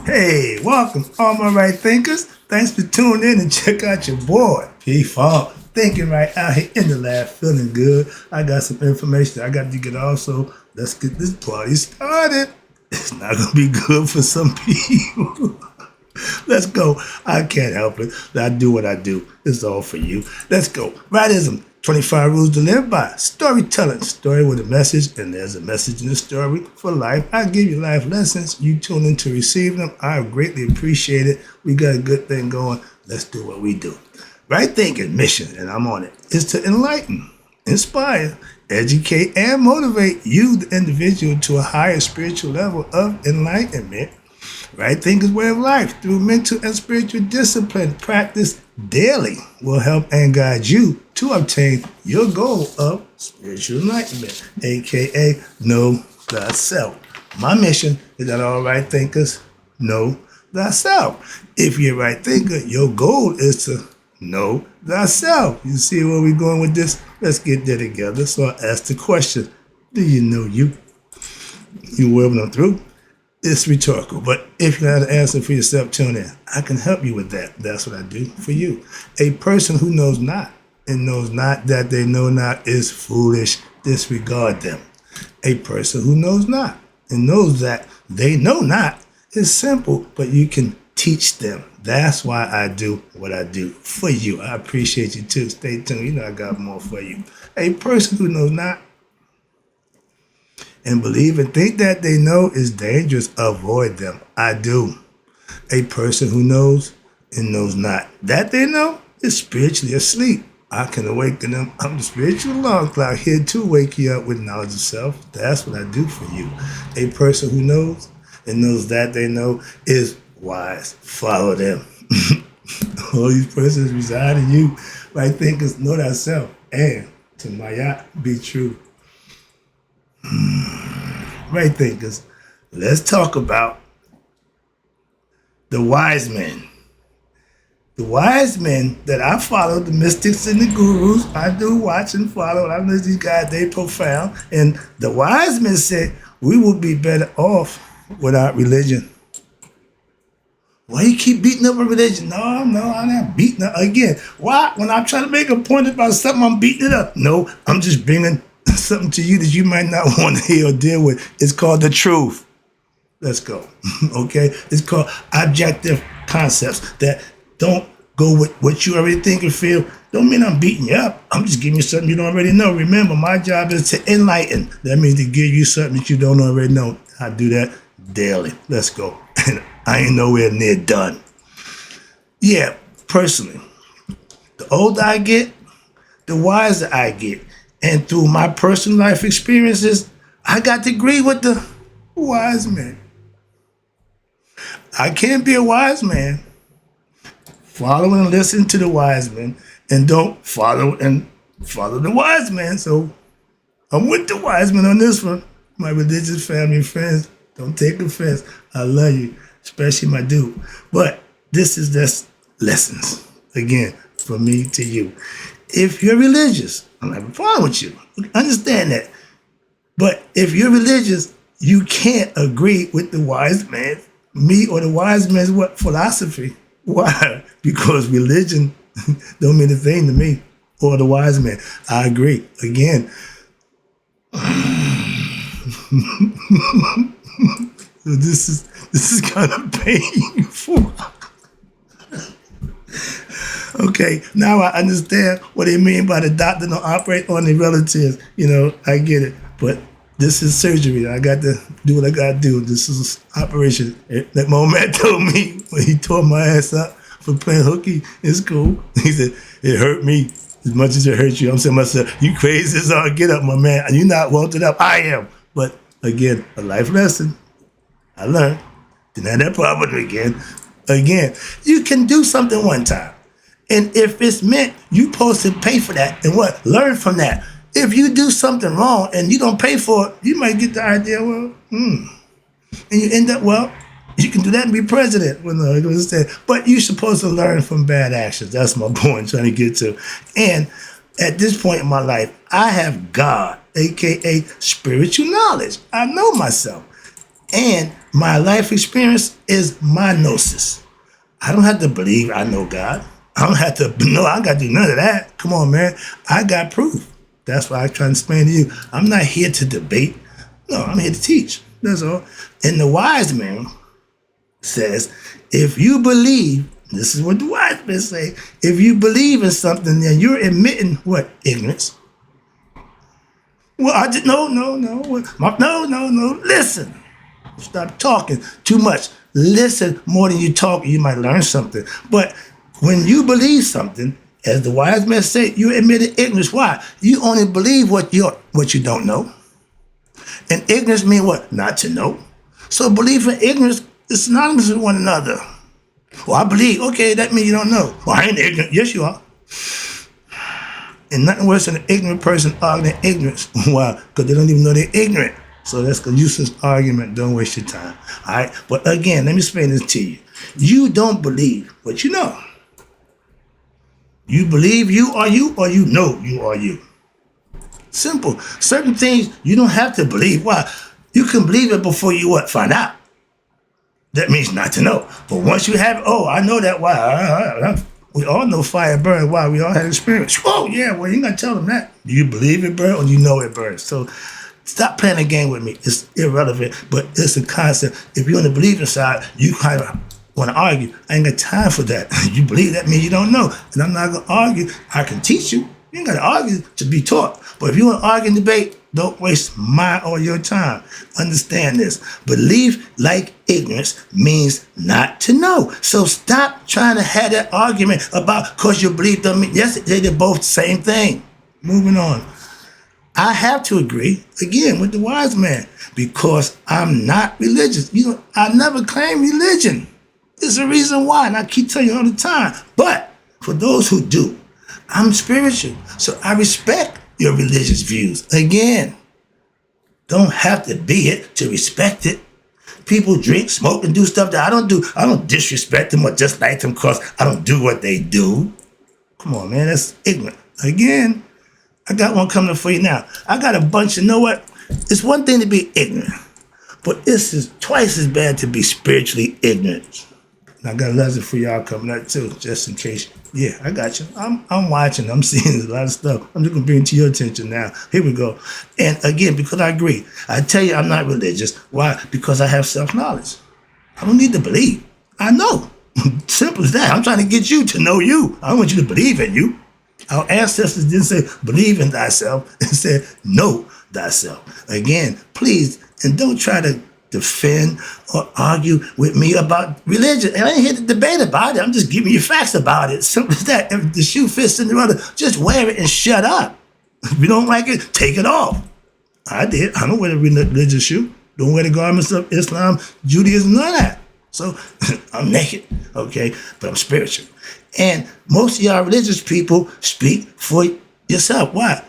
Hey, welcome, all my right thinkers. Thanks for tuning in and check out your boy, P Funk. Thinking right out here in the lab, feeling good. I got some information I got to get off, so let's get this party started. It's not gonna be good for some people. Let's go. I can't help it. I do what I do. It's all for you. Let's go. Rightism. 25 rules to live by. Storytelling. Story with a message, and there's a message in the story for life. I give you life lessons. You tune in to receive them. I greatly appreciate it. We got a good thing going. Let's do what we do. Right thinking mission, and I'm on it, is to enlighten, inspire, educate, and motivate you, the individual, to a higher spiritual level of enlightenment. Right thinker's way of life through mental and spiritual discipline practice daily will help and guide you to obtain your goal of spiritual enlightenment, aka know thyself. My mission is that all right thinkers know thyself. If you're a right thinker, your goal is to know thyself. You see where we're going with this? Let's get there together. So I ask the question, do you know you? You will when I'm through. It's rhetorical, but if you have an answer for yourself, tune in. I can help you with that. That's what I do for you. A person who knows not and knows not that they know not is foolish. Disregard them. A person who knows not and knows that they know not is simple, but you can teach them. That's why I do what I do for you. I appreciate you too. Stay tuned. You know I got more for you. A person who knows not and believe and think that they know is dangerous. Avoid them. I do. A person who knows and knows not that they know is spiritually asleep. I can awaken them. I'm the spiritual alarm clock here to wake you up with knowledge of self. That's what I do for you. A person who knows and knows that they know is wise. Follow them. All these persons reside in you. Right thinkers know thyself. And to Mayat be true. Right thinkers, let's talk about the wise men. The wise men that I follow, the mystics and the gurus, I do watch and follow. I know these guys, they profound. And the wise men said, we will be better off without religion. Why you keep beating up a religion? No, I'm not beating up. Again, why? When I'm trying to make a point about something, I'm beating it up. No, I'm just bringing something to you that you might not want to hear or deal with. It's called the truth. Let's go. Okay? It's called objective concepts that don't go with what you already think and feel. Don't mean I'm beating you up. I'm just giving you something you don't already know. Remember, my job is to enlighten. That means to give you something that you don't already know. I do that daily. Let's go. And I ain't nowhere near done. Yeah, personally, the older I get, the wiser I get. And through my personal life experiences, I got to agree with the wise men. I can't be a wise man. Follow and listen to the wise men and don't follow the wise man. So I'm with the wise men on this one. My religious family and friends, don't take offense. I love you, especially my dude. But this is just lessons, again, from me to you. If you're religious, I'm having a problem with you. Understand that. But if you're religious, you can't agree with the wise man, me or the wise man's what philosophy. Why? Because religion don't mean a thing to me or the wise man. I agree. Again. This is kind of painful. Okay, now I understand what they mean by the doctor don't operate on the relatives. You know, I get it. But this is surgery. I got to do what I got to do. This is operation. That my old man told me when he tore my ass up for playing hooky in school. He said, it hurt me as much as it hurt you. I'm saying to myself, you crazy as all get up, my man. You're not welted up. I am. But again, a life lesson. I learned. Didn't have that problem again. Again, you can do something one time. And if it's meant, you supposed to pay for that and what? Learn from that. If you do something wrong and you don't pay for it, you might get the idea, well, and you end up, well, you can do that and be president. Well, no, I understand. But you're supposed to learn from bad actions. That's my point I'm trying to get to. And at this point in my life, I have God, aka spiritual knowledge. I know myself. And My life experience is my gnosis. I don't have to believe I know God. I don't have to, no, I got to do none of that. Come on, man. I got proof. That's why I try to explain to you. I'm not here to debate. No, I'm here to teach. That's all. And the wise man says, if you believe, this is what the wise men say, if you believe in something, then you're admitting what? Ignorance. Well, I did, no. Listen. Stop talking too much. Listen more than you talk, you might learn something. But when you believe something, as the wise man say, you admitted ignorance. Why? You only believe what you don't know. And ignorance means what? Not to know. So belief and ignorance is synonymous with one another. Well, I believe. Okay, that means you don't know. Well, I ain't ignorant. Yes, you are. And nothing worse than an ignorant person arguing ignorance. Why? Because they don't even know they're ignorant. So that's a useless argument. Don't waste your time. All right? But again, let me explain this to you. You don't believe what you know. You believe you are you, or you know you are you. Simple. Certain things you don't have to believe. Why? You can believe it before you what? Find out. That means not to know. But once you have, oh, I know that. Why? We all know fire burns. Why? We all had experience. Oh, yeah, well, you ain't got to tell them that. Do you believe it burns or you know it burns? So stop playing a game with me. It's irrelevant, but it's a concept. If you're on the believing side, you kind of want to argue. I ain't got time for that. You believe that means you don't know. And I'm not going to argue. I can teach you. You ain't got to argue to be taught. But if you want to argue and debate, don't waste my or your time. Understand this. Belief, like ignorance, means not to know. So stop trying to have that argument about because you believe them. Yes, they're both the same thing. Moving on. I have to agree, again, with the wise man because I'm not religious. You know, I never claim religion. There's a reason why, and I keep telling you all the time. But for those who do, I'm spiritual. So I respect your religious views. Again, don't have to be it to respect it. People drink, smoke, and do stuff that I don't do. I don't disrespect them or dislike them because I don't do what they do. Come on, man, that's ignorant. Again, I got one coming for you now. I got a bunch, you know what? It's one thing to be ignorant, but this is twice as bad to be spiritually ignorant. And I got a lesson for y'all coming up too, just in case. Yeah, I got you. I'm watching. I'm seeing a lot of stuff. I'm just going to bring it to your attention now. Here we go. And again, because I agree, I tell you I'm not religious. Why? Because I have self-knowledge. I don't need to believe. I know. Simple as that. I'm trying to get you to know you. I don't want you to believe in you. Our ancestors didn't say, believe in thyself. It said, know thyself. Again, please, and don't try to defend or argue with me about religion. And I ain't here to debate about it. I'm just giving you facts about it. Simple as that. If the shoe fits in the other, just wear it and shut up. If you don't like it, take it off. I did. I don't wear the religious shoe. Don't wear the garments of Islam, Judaism, none of that. So I'm naked, okay? But I'm spiritual. And most of y'all religious people speak for yourself. Why?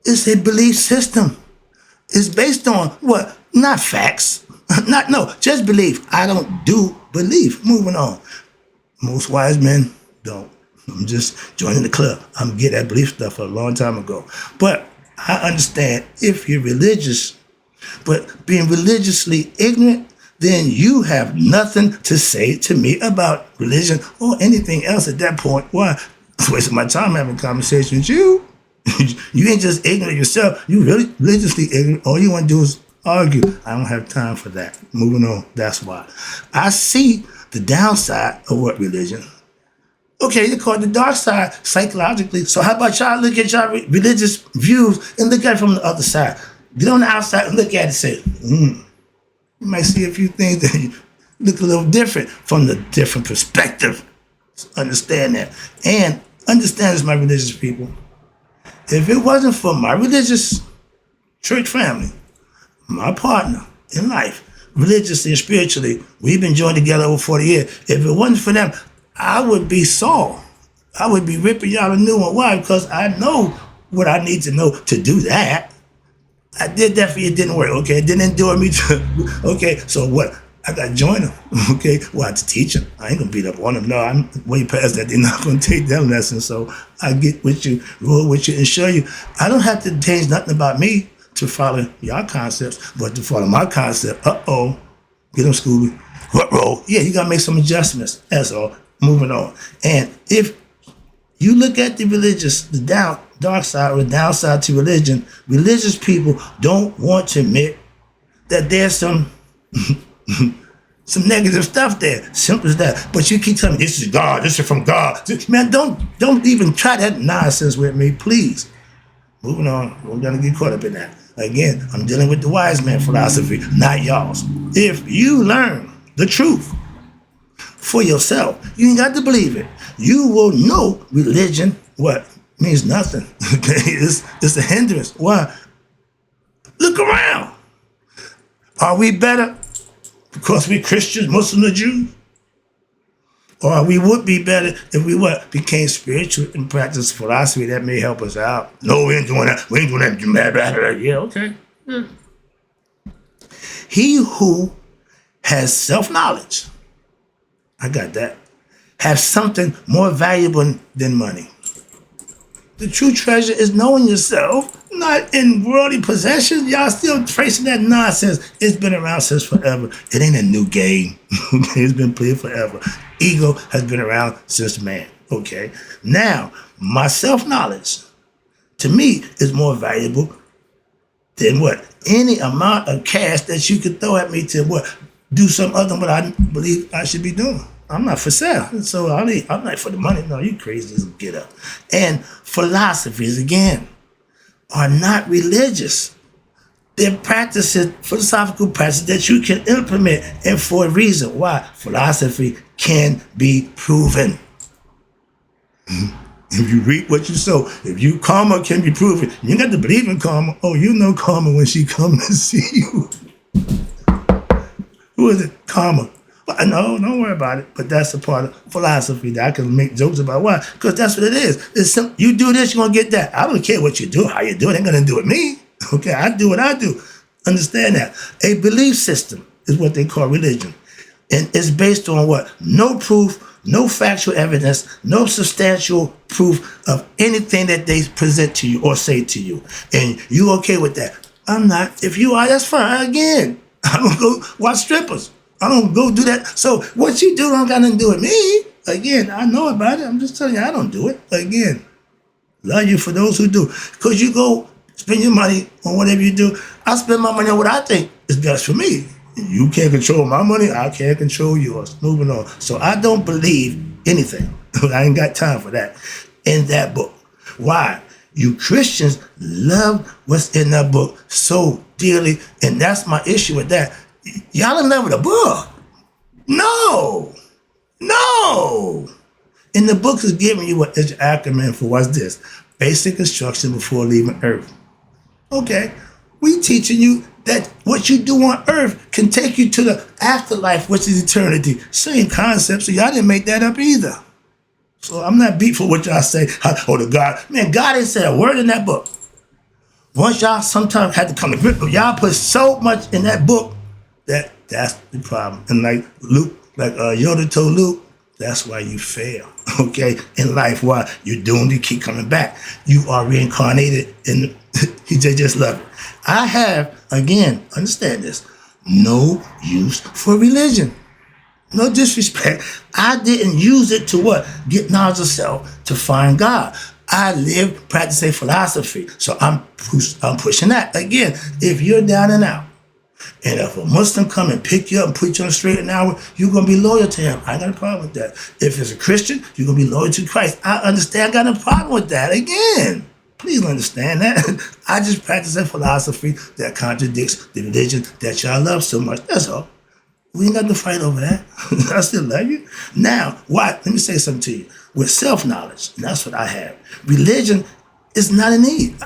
It's a belief system. It's based on what? Not facts. Just belief. I don't do belief. Moving on. Most wise men don't. I'm just joining the club. I'm getting that belief stuff a long time ago. But I understand if you're religious, but being religiously ignorant, then you have nothing to say to me about religion or anything else at that point. Why? I'm wasting my time having a conversation with you. You ain't just ignorant yourself. You really religiously ignorant. All you want to do is argue. I don't have time for that. Moving on. That's why. I see the downside of what religion. Okay, they call it the dark side psychologically. So how about y'all look at y'all religious views and look at it from the other side. Get on the outside and look at it and say, You might see a few things that look a little different from the different perspective. Understand that. And understand this, my religious people. If it wasn't for my religious church family, my partner in life, religiously and spiritually, we've been joined together over 40 years. If it wasn't for them, I would be Saul. I would be ripping y'all a new one. Why? Because I know what I need to know to do that. I did that for you, it didn't work. Okay, it didn't endure me to, okay, so what? I got to join them. Okay, well, I have to teach them. I ain't going to beat up on them. No, I'm way past that. They're not going to take that lesson. So I get with you, roll with you, and show you. I don't have to change nothing about me to follow your concepts, but to follow my concept, Get them, Scooby. What roll? Yeah, you gotta make some adjustments. That's all. Moving on. And if you look at the dark side or the downside to religion, religious people don't want to admit that there's some some negative stuff there. Simple as that. But you keep telling me this is God, this is from God. Man, don't even try that nonsense with me, please. Moving on. We're gonna get caught up in that. Again, I'm dealing with the Wiseman philosophy, not y'all's. If you learn the truth for yourself, you ain't got to believe it. You will know religion, what? Means nothing. Okay? It's a hindrance. Why? Look around. Are we better because we Christians, Muslims, or Jews? Or we would be better if we became spiritual and practiced philosophy that may help us out. No, we ain't doing that. We ain't doing that. Yeah, okay. Yeah. He who has self-knowledge, I got that, has something more valuable than money. The true treasure is knowing yourself, not in worldly possessions. Y'all still tracing that nonsense. It's been around since forever. It ain't a new game. It's been played forever. Ego has been around since man. Okay. Now, my self-knowledge, to me, is more valuable than what? Any amount of cash that you could throw at me to what? Do something other than what I believe I should be doing. I'm not for sale. So I'm not for the money. No, you crazy as a get up. And philosophies, again, are not religious. They're practices, philosophical practices that you can implement, and for a reason. Why? Philosophy can be proven. If you reap what you sow, karma can be proven. You got to believe in karma. Oh, you know karma when she comes to see you. Who is it? Karma. But no, don't worry about it. But that's a part of philosophy that I can make jokes about. Why? Because that's what it is. It's simple. You do this, you're going to get that. I don't care what you do, how you do it. Ain't going to do it me. Okay, I do what I do. Understand that. A belief system is what they call religion. And it's based on what? No proof, no factual evidence, no substantial proof of anything that they present to you or say to you. And you okay with that? I'm not. If you are, that's fine. Again, I don't go watch strippers. I don't go do that. So what you do don't got nothing to do with me. Again, I know about it. I'm just telling you, I don't do it. Again, love you for those who do. Because you go spend your money on whatever you do. I spend my money on what I think is best for me. You can't control my money. I can't control yours. Moving on. So I don't believe anything. I ain't got time for that in that book. Why? You Christians love what's in that book so dearly. And that's my issue with that. Y'all in love with a book. No. And the book is giving you what is your acronym for what's this? Basic instruction before leaving Earth. Okay. We teaching you that what you do on Earth can take you to the afterlife, which is eternity. Same concept. So y'all didn't make that up either. So I'm not beat for what y'all say. Oh, the God. Man, God ain't said a word in that book. Once y'all sometimes had to come to grip with, y'all put so much in that book that's the problem. And like Yoda told Luke, that's why you fail, okay? In life, why? You're doomed to keep coming back. You are reincarnated, and he just love it. I have, again, understand this, no use for religion. No disrespect. I didn't use it to what? Get knowledge of self, to find God. I live practicing philosophy. So I'm pushing that. Again, if you're down and out, and if a Muslim come and pick you up and put you on the straight and narrow, you're going to be loyal to him. I ain't got a problem with that. If it's a Christian, you're going to be loyal to Christ. I understand. I got no problem with that. Again, please understand that. I just practice a philosophy that contradicts the religion that y'all love so much. That's all. We ain't got to fight over that. I still love you. Now, why? Let me say something to you. With self-knowledge, and that's what I have. Religion is not a need.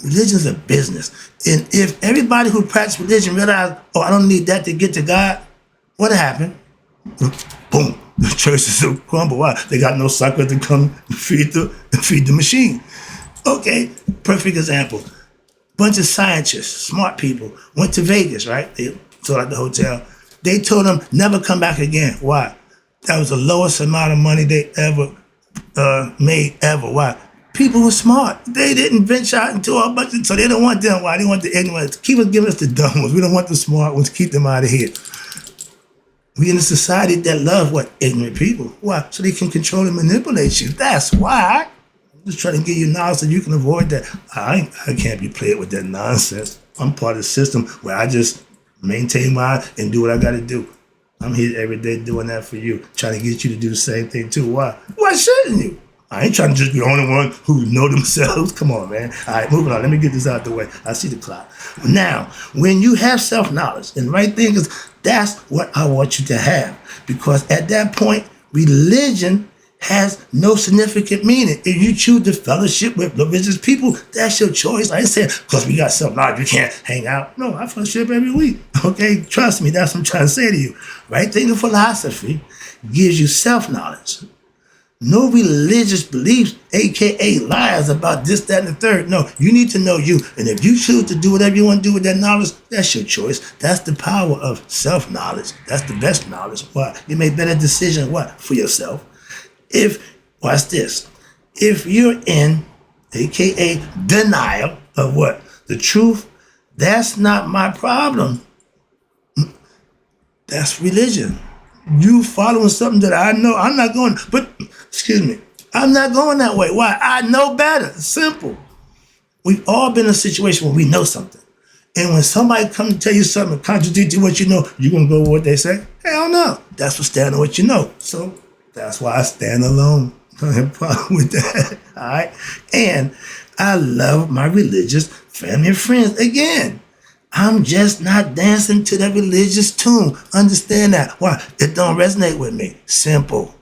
Religion is a business. And if everybody who practices religion realize, I don't need that to get to God, what happened? Boom. The churches will crumble. Why? They got no sucker to come feed the machine. Okay, perfect example. Bunch of scientists, smart people, went to Vegas, right? They sold out the hotel. They told them never come back again. Why? That was the lowest amount of money they ever made ever. Why? People were smart. They didn't venture out into a bunch of, so they don't want them. Why? They want the ignorant. Keep us giving us the dumb ones. We don't want the smart ones. Keep them out of here. We in a society that loves what? Ignorant people. Why? So they can control and manipulate you. That's why. I'm just trying to give you knowledge so you can avoid that. I can't be played with that nonsense. I'm part of the system where I just maintain mine and do what I got to do. I'm here every day doing that for you, trying to get you to do the same thing too. Why? Why shouldn't you? I ain't trying to just be the only one who know themselves. Come on, man. All right, moving on. Let me get this out the way. I see the clock. Now, when you have self-knowledge and right thinkers, that's what I want you to have. Because at that point, religion has no significant meaning. If you choose to fellowship with religious people, that's your choice. I ain't saying because we got self-knowledge, you can't hang out. No, I fellowship every week. Okay, trust me, that's what I'm trying to say to you. Right thinking philosophy gives you self-knowledge. No religious beliefs, aka lies about this, that, and the third. No, you need to know you. And if you choose to do whatever you want to do with that knowledge, that's your choice. That's the power of self-knowledge. That's the best knowledge. Why? You make better decisions, what? For yourself. Watch this. If you're in, aka denial of what? The truth, that's not my problem. That's religion. You following something that I know, I'm not going, I'm not going that way. Why? I know better. Simple. We've all been in a situation where we know something. And when somebody comes to tell you something contradicts what you know, you're going to go with what they say? Hell no. That's what standing on what you know. So that's why I stand alone. I don't have a problem with that. All right. And I love my religious family and friends. Again, I'm just not dancing to that religious tune. Understand that. Why? It don't resonate with me. Simple.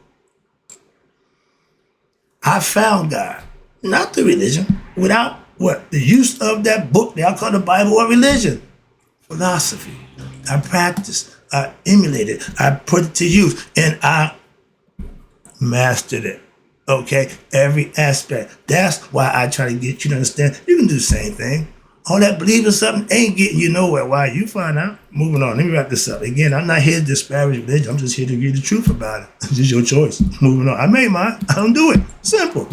I found God, not the religion, without what? The use of that book that I call the Bible or religion. Philosophy. I practiced. I emulated. I put it to use. And I mastered it. Okay? Every aspect. That's why I try to get you to understand you can do the same thing. All that believing something ain't getting you nowhere. Why? You find out. Moving on. Let me wrap this up. Again, I'm not here to disparage religion. I'm just here to give you the truth about it. It's just your choice. Moving on. I made mine. I don't do it. Simple.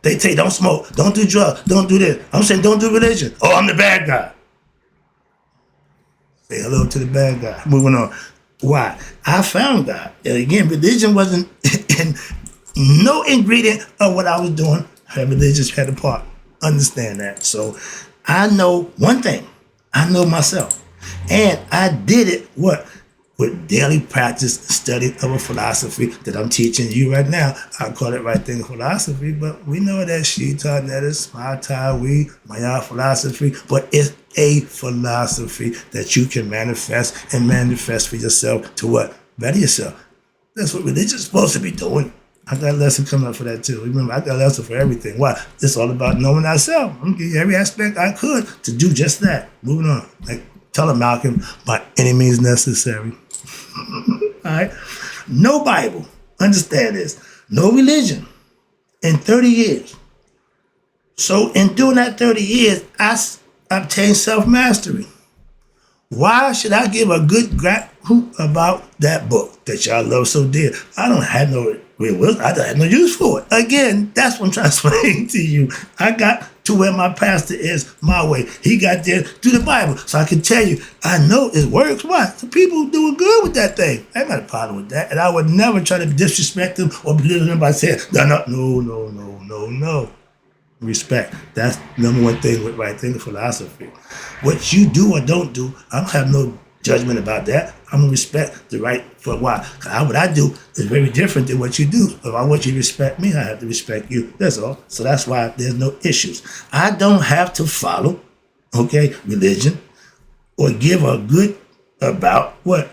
They say don't smoke, don't do drugs, don't do this. I'm saying don't do religion. Oh, I'm the bad guy. Say hello to the bad guy. Moving on. Why? I found God. And again, religion wasn't in no ingredient of what I was doing. Religion had a part. Understand that. So I know one thing. I know myself. And I did it, what? With daily practice and study of a philosophy that I'm teaching you right now. I call it right thinking philosophy, but we know that Shita, that is Maya philosophy, but it's a philosophy that you can manifest for yourself to what? Better yourself. That's what religion is supposed to be doing. I got a lesson coming up for that too. Remember, I got a lesson for everything. Why? It's all about knowing thyself. I'm giving you every aspect I could to do just that. Moving on. Like, tell him, Malcolm, by any means necessary. All right? No Bible. Understand this. No religion in 30 years. So in doing that 30 years, I obtained self-mastery. Why should I give a good hoot about that book that y'all love so dear? I don't have no I don't have no use for it. Again, that's what I'm trying to explain to you. I got to where my pastor is my way. He got there through the Bible. So I can tell you, I know it works. Why? The people doing good with that thing. I ain't got a problem with that. And I would never try to disrespect them or belittle them by saying, no. Respect. That's number one thing with right thinking philosophy. What you do or don't do, I don't have no judgment about that. I'm going to respect the right for why. What I do is very different than what you do. If I want you to respect me, I have to respect you. That's all. So that's why there's no issues. I don't have to follow, religion or give a good about what?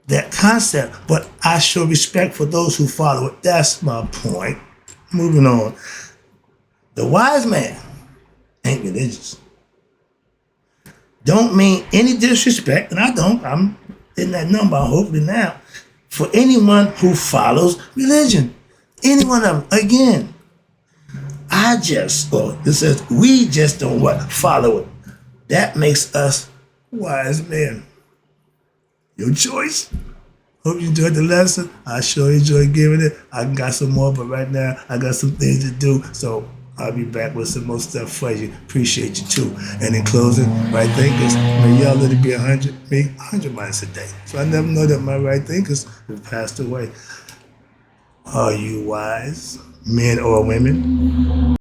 That concept. But I show respect for those who follow it. That's my point. Moving on. The wise man ain't religious. Don't mean any disrespect, and I don't. I'm in that number, hopefully now, for anyone who follows religion. Any one of them. Again, it says we just don't follow it. That makes us wise men. Your choice. Hope you enjoyed the lesson. I sure enjoyed giving it. I got some more, but right now I got some things to do. So I'll be back with some more stuff for you. Appreciate you too. And in closing, right thinkers, may y'all let it be 100 miles a day. So I never know that my right thinkers have passed away. Are you wise, men or women?